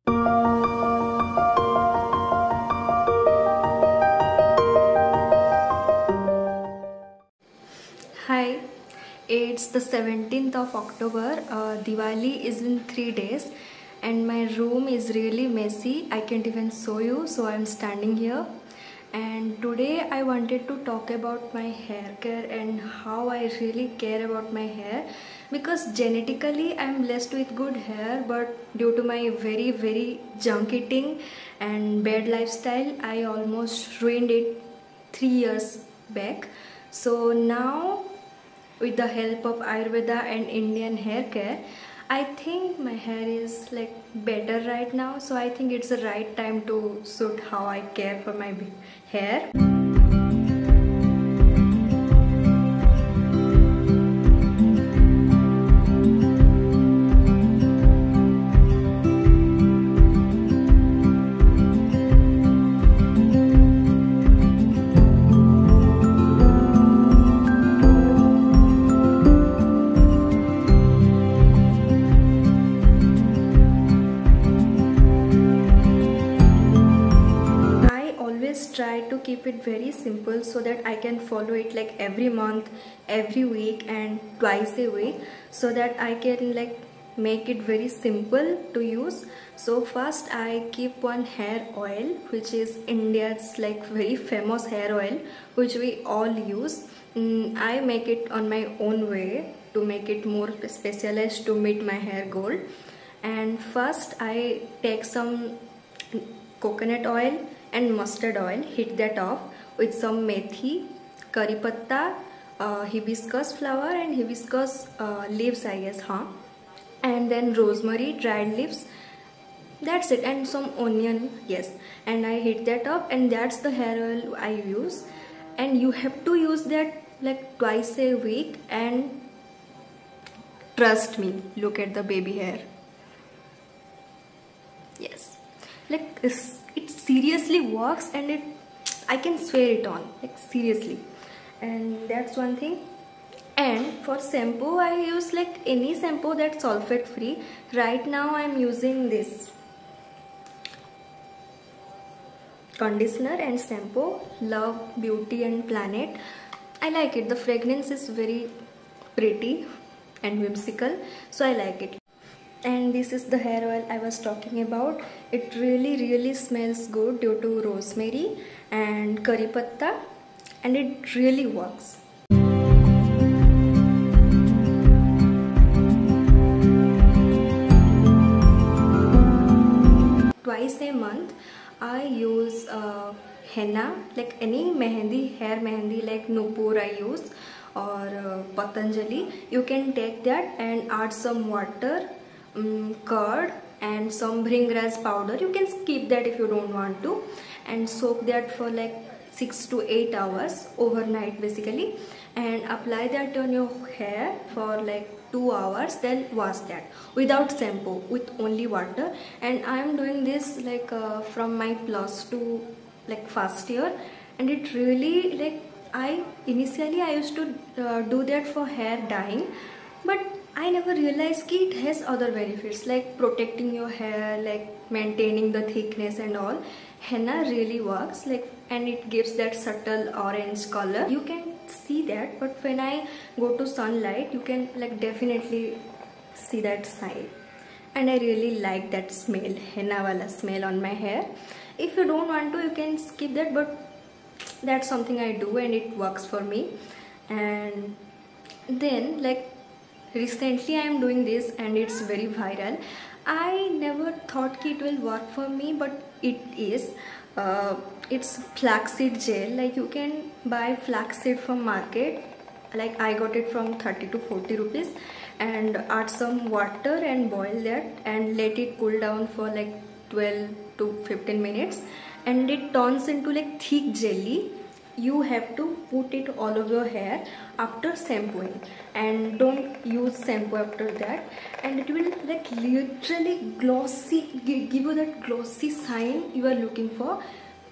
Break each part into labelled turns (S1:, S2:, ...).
S1: Hi, it's the 17th of October. Diwali is in 3 days and my room is really messy. I can't even show you, so I'm standing here. And today I wanted to talk about my hair care and how I really care about my hair, because genetically I'm blessed with good hair, but due to my very junk eating and bad lifestyle, I almost ruined it 3 years back. So now, with the help of Ayurveda and Indian hair care, I think my hair is like better right now. So I think it's the right time to shoot how I care for my hair. Try to keep it very simple so that I can follow it like every month, every week and twice a week, so that I can like make it very simple to use. So first I keep one hair oil, which is India's like very famous hair oil, which we all use. I make it on my own way to make it more specialized to meet my hair goal. And first I take some coconut oil and mustard oil, hit that off with some methi, curry patta, hibiscus flower and hibiscus leaves, I guess, and then rosemary, dried leaves. That's it, and some onion, yes. And I hit that up, and that's the hair oil I use. And you have to use that like twice a week, and trust me, look at the baby hair. Yes, like it seriously works, and I can swear it on, like seriously. And that's one thing. And for shampoo, I use like any shampoo that's sulfate free. Right now I'm using this conditioner and shampoo, Love Beauty and Planet. I like it. The fragrance is very pretty and whimsical, so I like it. And this is the hair oil I was talking about. It really smells good due to rosemary and curry patta, and it really works. Twice a month I use henna, like any mehendi, hair mehendi, like Nupur I use, or Patanjali. You can take that and add some water, curd and some bhringraj powder. You can skip that if you don't want to, and soak that for like 6 to 8 hours overnight basically, and apply that on your hair for like 2 hours, then wash that without shampoo, with only water. And I am doing this like from my +2 like first year, and it really, like, initially I used to do that for hair dyeing, but I never realized it has other benefits like protecting your hair, like maintaining the thickness and all. Henna really works, like, and it gives that subtle orange color. You can see that, but when I go to sunlight, you can like definitely see that sign. And I really like that smell, henna wala smell on my hair. If you don't want to, you can skip that, but that's something I do and it works for me. And then like recently I am doing this and it's very viral. I never thought it will work for me, but it is. It's flaxseed gel. Like you can buy flaxseed from market. Like I got it from 30 to 40 rupees, and add some water and boil that and let it cool down for like 12 to 15 minutes, and it turns into like thick jelly. You have to put it all over your hair after shampooing, and don't use shampoo after that, and it will like literally glossy, give you that glossy sign you are looking for,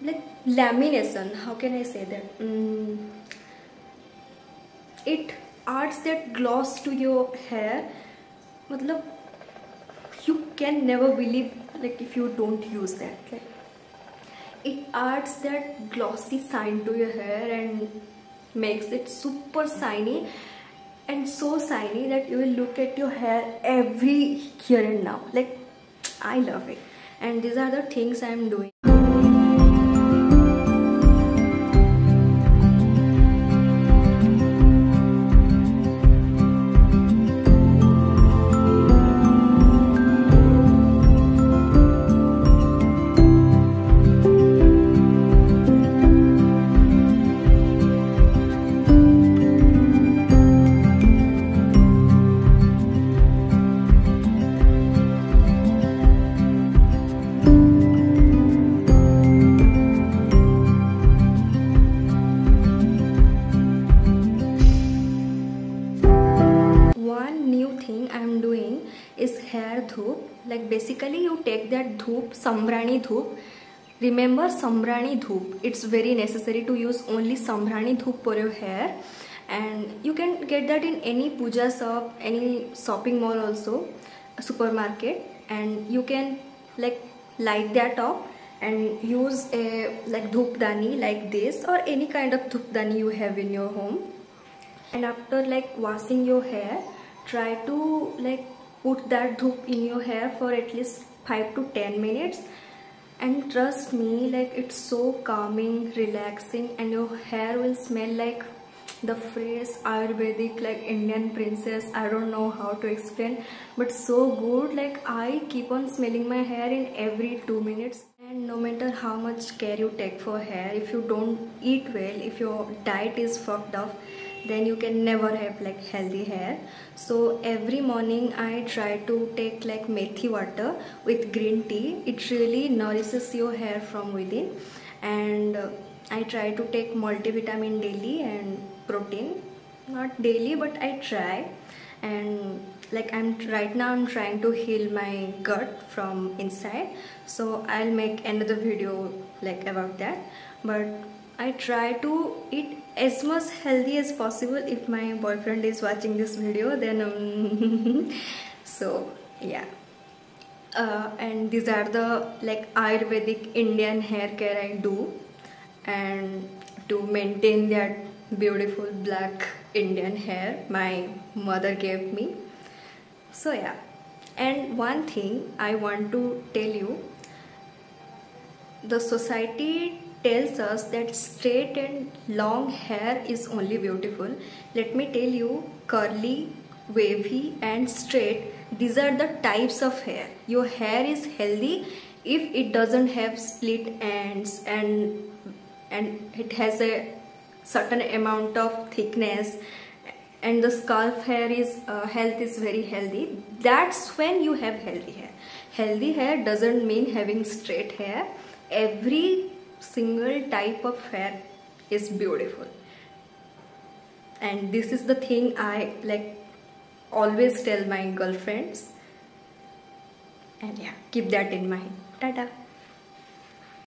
S1: like lamination. How can I say that? It adds that gloss to your hair. Matlab, you can never believe like if you don't use that, like it adds that glossy shine to your hair and makes it super shiny, and so shiny that you will look at your hair every here and now. Like I love it, and these are the things I am doing. I'm doing is hair dhoop. Like basically you take that dhoop, sambrani dhoop. Remember sambrani dhoop. It's very necessary to use only sambrani dhoop for your hair, and you can get that in any puja shop, any shopping mall also, a supermarket, and you can like light that up and use a like dhoopdani like this or any kind of dhoopdani you have in your home. And after like washing your hair, try to like put that dhoop in your hair for at least 5 to 10 minutes, and trust me, like it's so calming, relaxing, and your hair will smell like the fresh Ayurvedic, like Indian princess. I don't know how to explain, but so good. Like I keep on smelling my hair in every 2 minutes. And no matter how much care you take for hair, if you don't eat well, if your diet is fucked up, then you can never have like healthy hair. So every morning I try to take like methi water with green tea. It really nourishes your hair from within. And I try to take multivitamin daily and protein, not daily but I try. And like right now I'm trying to heal my gut from inside, so I'll make another video like about that. But I try to eat as much healthy as possible. If my boyfriend is watching this video, then so yeah. And these are the like Ayurvedic Indian hair care I do, and to maintain that beautiful black Indian hair my mother gave me. So yeah. And one thing I want to tell you, the society tells us that straight and long hair is only beautiful. Let me tell you, curly, wavy and straight, these are the types of hair. Your hair is healthy if it doesn't have split ends and it has a certain amount of thickness, and the scalp hair is health is very healthy. That's when you have healthy hair. Healthy hair doesn't mean having straight hair. Every single type of hair is beautiful, and this is the thing I like always tell my girlfriends. And yeah, keep that in mind. Tata.